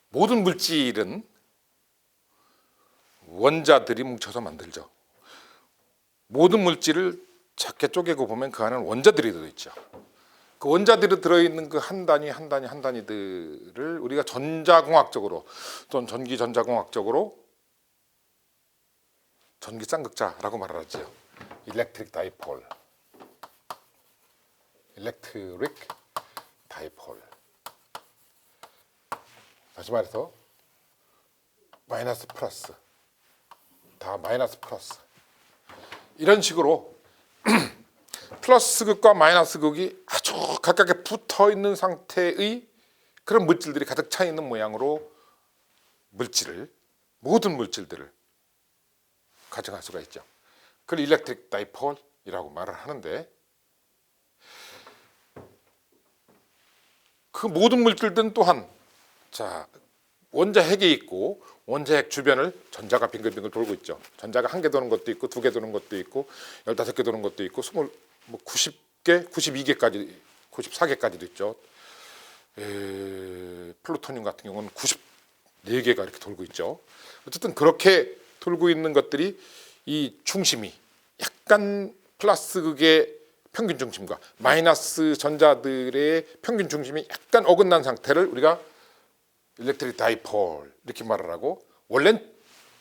모든 물질은 원자들이 뭉쳐서 만들죠. 모든 물질을 작게 쪼개고 보면 그 안에는 원자들이 들어있죠. 그 원자들이 들어있는 그 한 단위 한 단위 한 단위들을 우리가 전자공학적으로 또는 전기전자공학적으로 전기쌍극자라고 말하죠. Electric dipole. 다시 말해서 마이너스 플러스, 다 마이너스 플러스, 이런 식으로 플러스 극과 마이너스 극이 아주 가깝게 붙어 있는 상태의 그런 물질들이 가득 차 있는 모양으로 모든 물질들을 가정할 수가 있죠. 그걸 일렉트릭 다이폴이라고 말을 하는데, 그 모든 물질들은 또한 원자핵이 있고 원자핵 주변을 전자가 빙글빙글 돌고 있죠. 전자가 한 개 도는 것도 있고, 두 개 도는 것도 있고, 15개 도는 것도 있고, 90개, 92개까지, 94개까지도 있죠. 플루토늄 같은 경우는 94개가 이렇게 돌고 있죠. 어쨌든 그렇게 돌고 있는 것들이 이 중심이 약간 플러스 극의 평균 중심과 마이너스 전자들의 평균 중심이 약간 어긋난 상태를 우리가 일렉트릭 다이폴 이렇게 말을 하고, 원래는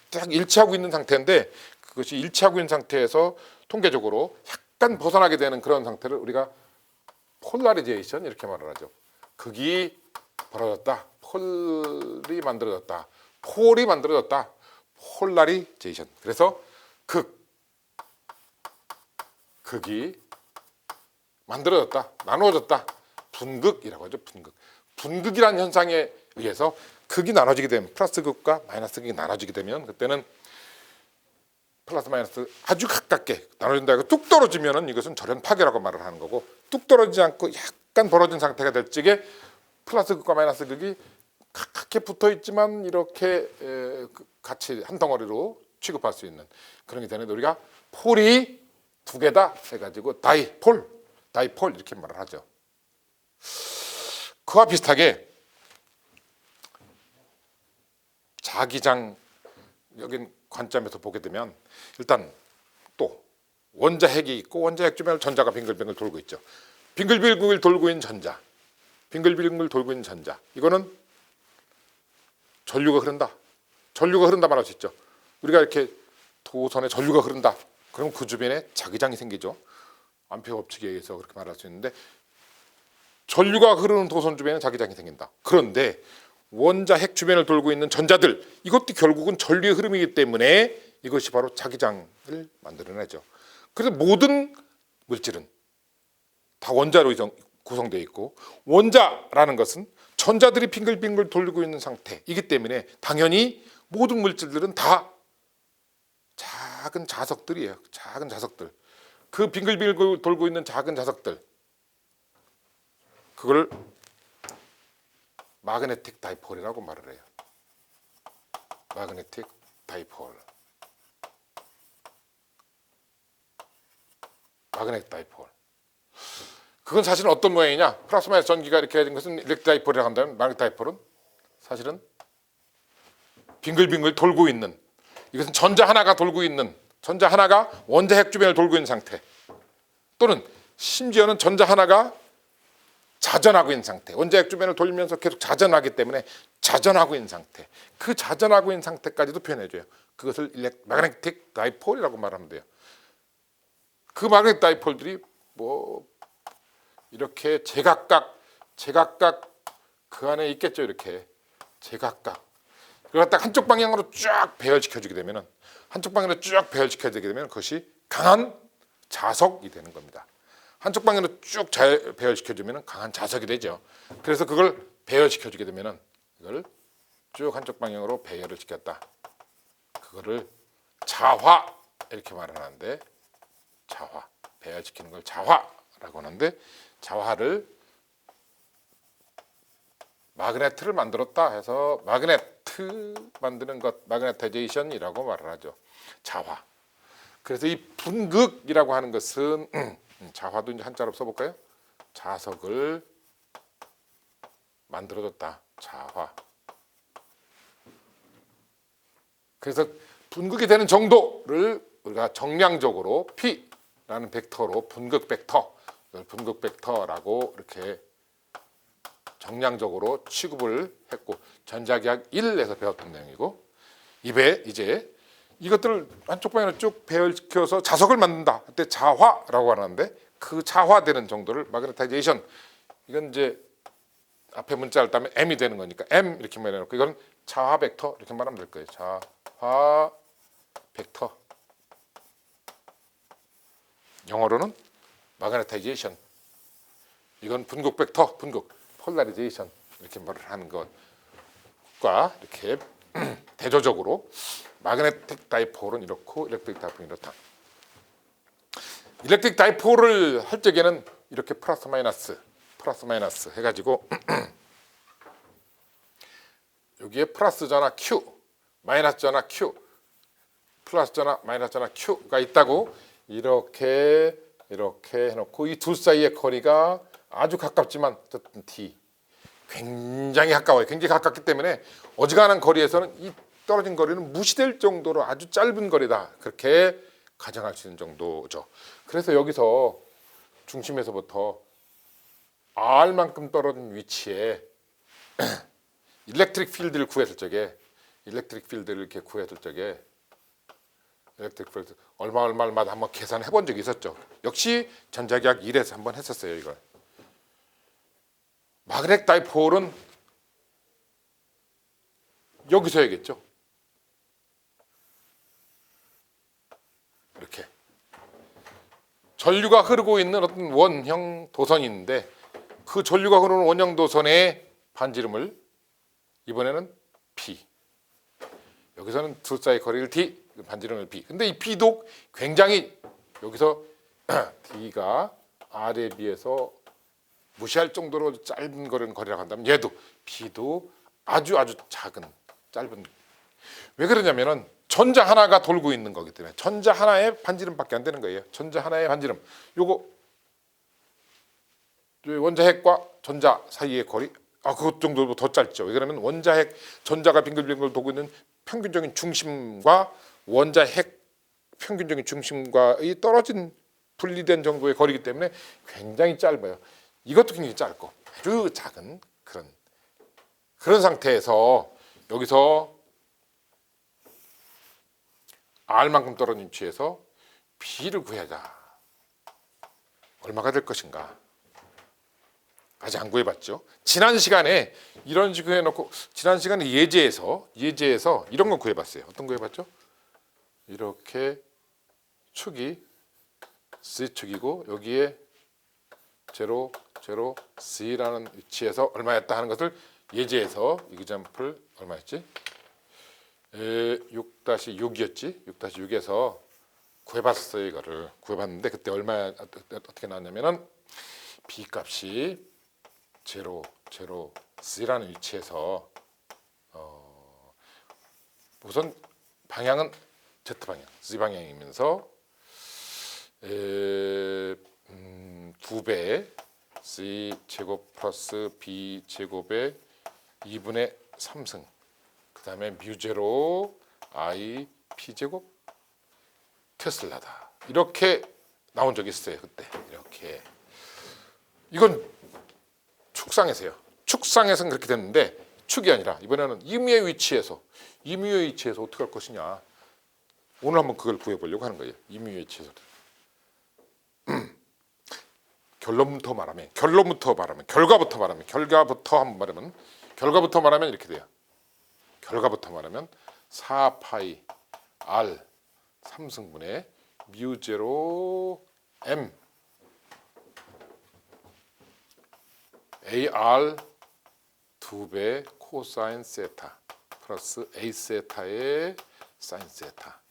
딱 일치하고 있는 상태인데 그것이 일치하고 있는 상태에서 통계적으로 약간 벗어나게 되는 그런 상태를 우리가 폴라리제이션 이렇게 말을 하죠. 극이 벌어졌다, 폴이 만들어졌다, 폴이 만들어졌다, 폴라리제이션. 그래서 극이 만들어졌다, 나누어졌다, 분극이라고 하죠. 분극이라는 현상에 의해서 극이 나눠지게 되면, 플러스 극과 마이너스 극이 나눠지게 되면, 그때는 플러스 마이너스 아주 가깝게 나눠진다 해서 뚝 떨어지면은 이것은 절연 파괴라고 말을 하는 거고, 뚝 떨어지지 않고 약간 벌어진 상태가 될 적에 플러스 극과 마이너스 극이 가깝게 붙어 있지만 이렇게 같이 한 덩어리로 취급할 수 있는 그런 게 되는데, 우리가 폴이 두 개다 해가지고 다이폴 이렇게 말을 하죠. 그와 비슷하게 자기장, 여긴 관점에서 보게 되면 일단 또 원자핵이 있고, 원자핵 주변을 전자가 빙글빙글 돌고 있죠. 빙글빙글 돌고 있는 전자, 이거는 전류가 흐른다 말할 수 있죠. 우리가 이렇게 도선에 전류가 흐른다, 그럼 그 주변에 자기장이 생기죠. 암페어 법칙에 의해서 그렇게 말할 수 있는데, 전류가 흐르는 도선 주변에 자기장이 생긴다. 그런데 원자핵 주변을 돌고 있는 전자들, 이것도 결국은 전류의 흐름이기 때문에 이것이 바로 자기장을 만들어내죠. 그래서 모든 물질은 다 원자로 구성되어 있고, 원자라는 것은 전자들이 빙글빙글 돌고 있는 상태이기 때문에 당연히 모든 물질들은 다 작은 자석들이에요. 작은 자석들. 그 빙글빙글 돌고 있는 작은 자석들, 그걸 마그네틱 다이폴이라고 말을 해요. 마그네틱 다이폴. 그건 사실은 어떤 모양이냐? 플러스 마이너스 전기가 이렇게 된 것은 일렉트릭 다이폴이라고 한다면, 마그네틱 다이폴은 사실은 빙글빙글 돌고 있는, 이것은 전자 하나가 돌고 있는, 전자 하나가 원자핵 주변을 돌고 있는 상태, 또는 심지어는 전자 하나가 자전하고 있는 상태, 원자핵 주변을 돌면서 계속 자전하기 때문에 자전하고 있는 상태, 그 자전하고 있는 상태까지도 표현해줘요. 그것을 마그네틱 다이폴이라고 말하면 돼요. 그 마그네틱 다이폴들이 이렇게 제각각 그 안에 있겠죠. 이렇게 제각각. 그걸 딱 한쪽 방향으로 쫙 배열시켜주게 되면은, 그것이 강한 자석이 되는 겁니다. 한쪽 방향으로 쭉 배열시켜주면 강한 자석이 되죠. 그래서 그걸 배열시켜주게 되면은, 이걸 쭉 한쪽 방향으로 배열을 시켰다, 그거를 자화 이렇게 말을 하는데, 배열시키는 걸 자화라고 하는데, 자화를 마그네트를 만들었다 해서 마그네트 만드는 것, 마그네타이제이션이라고 말을 하죠. 자화. 그래서 이 분극이라고 하는 것은 자화도 이제 한자로 써볼까요? 자석을 만들어줬다. 자화. 그래서 분극이 되는 정도를 우리가 정량적으로 P라는 벡터로 분극 벡터라고 이렇게 정량적으로 취급을 했고, 전자기학 1에서 배웠던 내용이고, 이제 이것들을 한쪽 방향으로 쭉 배열시켜서 자석을 만든다. 그때 자화라고 하는데, 그 자화되는 정도를 마그네타이제이션, 이건 이제 앞에 문자를 따면 M이 되는 거니까 M 이렇게 말해놓고, 이건 자화 벡터 이렇게 말하면 될 거예요. 자화 벡터. 영어로는 마그네타이제이션. 이건 분극 벡터, 분극 폴라리제이션 이렇게 말을 하는 것과 이렇게 대조적으로 마그네틱 다이폴은 이렇고 일렉트릭 다이폴은 이렇다. 일렉트릭 다이폴을 할 적에는 이렇게 플러스 마이너스 해가지고 여기에 플러스 전화 Q, 마이너스 전화 Q, 플러스 전화 마이너스 전화 Q가 있다고 이렇게 해놓고, 이 둘 사이의 거리가 아주 가깝지만 어쨌든 D, 굉장히 가까워요. 굉장히 가깝기 때문에 어지간한 거리에서는 이 떨어진 거리는 무시될 정도로 아주 짧은 거리다, 그렇게 가정할 수 있는 정도죠. 그래서 여기서 중심에서부터 R만큼 떨어진 위치에 일렉트릭 필드를 구했을 적에 일렉트릭 필드 얼마마다 한번 계산해 본 적이 있었죠. 역시 전자기학 1에서 한번 했었어요. 이걸. 마그네틱 다이폴은 여기서 해야겠죠. 이렇게 전류가 흐르고 있는 어떤 원형 도선이 있는데, 그 전류가 흐르는 원형 도선의 반지름을 이번에는 P, 여기서는 둘 사이 거리를 D, 반지름을 B. 근데 이 B도 굉장히 여기서 D가 R에 비해서 무시할 정도로 짧은 거리라고 한다면, 얘도 B도 아주 작은 짧은. 왜 그러냐면은 전자 하나가 돌고 있는 거기 때문에 전자 하나의 반지름밖에 안 되는 거예요. 전자 하나의 반지름. 요거 원자핵과 전자 사이의 거리, 그것 정도도 더 짧죠. 왜 그러면 원자핵, 전자가 빙글빙글 돌고 있는 평균적인 중심과 원자핵 평균적인 중심과의 떨어진 분리된 정도의 거리이기 때문에 굉장히 짧아요. 이것도 굉장히 짧고 아주 작은 그런 상태에서 여기서 R만큼 떨어진 위치에서 B를 구하자. 얼마가 될 것인가? 아직 안 구해봤죠. 지난 시간에 이런 식으로 해놓고, 지난 시간에 예제에서 이런 거 구해봤어요. 어떤 거 구해봤죠? 이렇게 축이 C축이고 여기에 0, 0, C라는 위치에서 얼마였다 하는 것을 예제에서 이그잠플 얼마였지? 6-6이었지? 6-6에서 구해봤어요. 이거를 구해봤는데 그때 얼마 어떻게 나왔냐면은 B 값이 0, 0, C라는 위치에서 우선 방향은 Z 방향, Z 방향이면서 2배 C 제곱 플러스 B 제곱의 2분의 3승, 그 다음에 뮤제로 I P 제곱 테슬라다. 이렇게 나온 적이 있어요. 그때 이렇게. 이건 축상에서요. 축상에서는 그렇게 됐는데 축이 아니라 이번에는 임의의 위치에서 어떻게 할 것이냐. 오늘 한번 그걸 구해보려고 하는 거예요. 임의의 위치에서. 결과부터 말하면 이렇게 돼요. 결과부터 말하면 4파이 R 3승분의 뮤0 M AR 2배 코사인 세타 플러스 A 세타의 사인 세타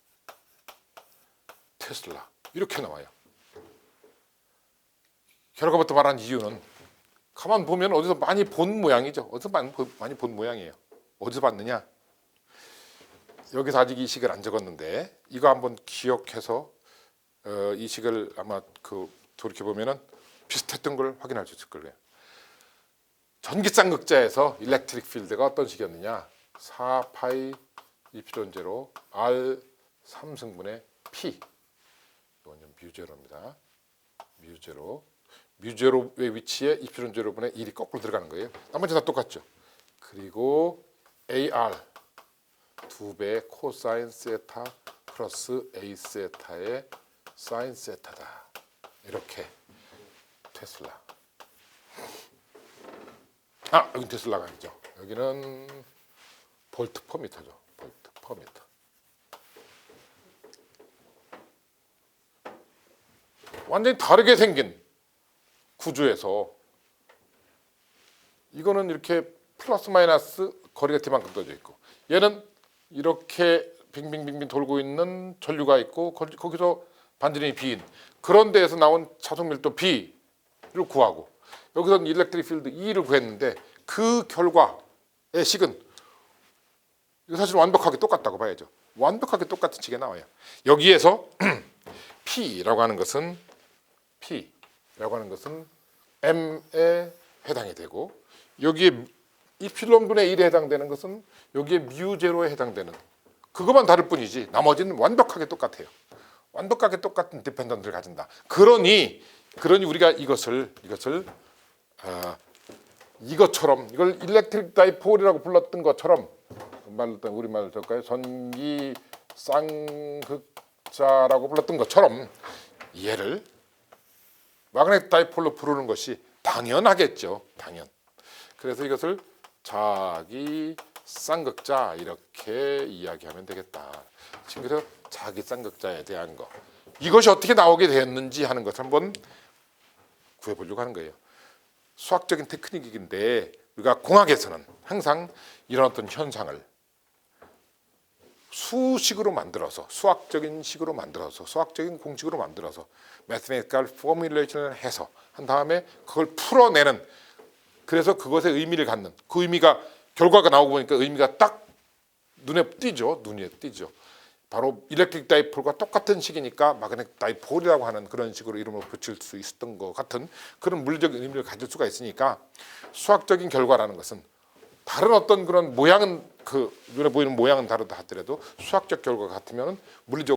테슬라, 이렇게 나와요. 결과부터 말한 이유는 가만 보면 어디서 많이 본 모양이죠. 어디서 많이 본 모양이에요. 어디서 봤느냐? 여기서 아직 이 식을 안 적었는데 이거 한번 기억해서 이 식을 아마 돌이켜 보면은 비슷했던 걸 확인할 수 있을 거예요. 전기쌍극자에서 일렉트릭 필드가 어떤 식이었느냐? 4파이 이프silon 제로 R 3승분의 P. 이건 뮤제로입니다. 뮤제로의 위치에 이프silon 제로분의 1이 거꾸로 들어가는 거예요. 나머지 다 똑같죠. 그리고 AR 2배 코사인 세타 플러스 A 세타의 사인 세타다. 이렇게 테슬라. 여기 테슬라가 아니죠. 여기는 볼트 퍼 미터죠. 볼트 퍼 미터. 완전히 다르게 생긴 구조에서 이거는 이렇게 플러스 마이너스 거리가 D만큼 떠져 있고, 얘는 이렇게 빙빙빙빙 돌고 있는 전류가 있고 거기서 반지름이 B인 그런 데에서 나온 자속 밀도 B를 구하고, 여기서는 일렉트릭 필드 E를 구했는데 그 결과의 식은 이거 사실 완벽하게 똑같다고 봐야죠. 완벽하게 똑같은 식이 나와요. 여기에서 P라고 하는 것은 M에 해당이 되고, 여기에 이필론분의 1에 해당되는 것은 여기에 뮤제로에 해당되는 그것만 다를 뿐이지 나머지는 완벽하게 똑같아요. 완벽하게 똑같은 디펜던트를 가진다. 그러니 우리가 이것을 이것처럼 이걸 일렉트릭 다이폴이라고 불렀던 것처럼 우리말로 할까요? 전기 쌍극자라고 불렀던 것처럼 얘를 마그네틱 다이폴로 부르는 것이 당연하겠죠. 당연. 그래서 이것을 자기 쌍극자 이렇게 이야기하면 되겠다. 지금 그래서 자기 쌍극자에 대한 거, 이것이 어떻게 나오게 되었는지 하는 것을 한번 구해보려고 하는 거예요. 수학적인 테크닉인데 우리가 공학에서는 항상 이런 어떤 현상을 수식으로 만들어서 수학적인 식으로 만들어서 수학적인 공식으로 만들어서 매스메티컬 포뮬레이션을 해서 한 다음에 그걸 풀어내는, 그래서 그것에 의미를 갖는, 그 의미가 결과가 나오고 보니까 의미가 딱 눈에 띄죠. 바로 일렉트릭 다이폴과 똑같은 식이니까 마그네틱 다이폴이라고 하는 그런 식으로 이름을 붙일 수 있었던 것 같은 그런 물리적 의미를 가질 수가 있으니까, 수학적인 결과라는 것은 다른 어떤 그런 모양은 그 눈에 보이는 모양은 다르다 하더라도 수학적 결과가 같으면 물리적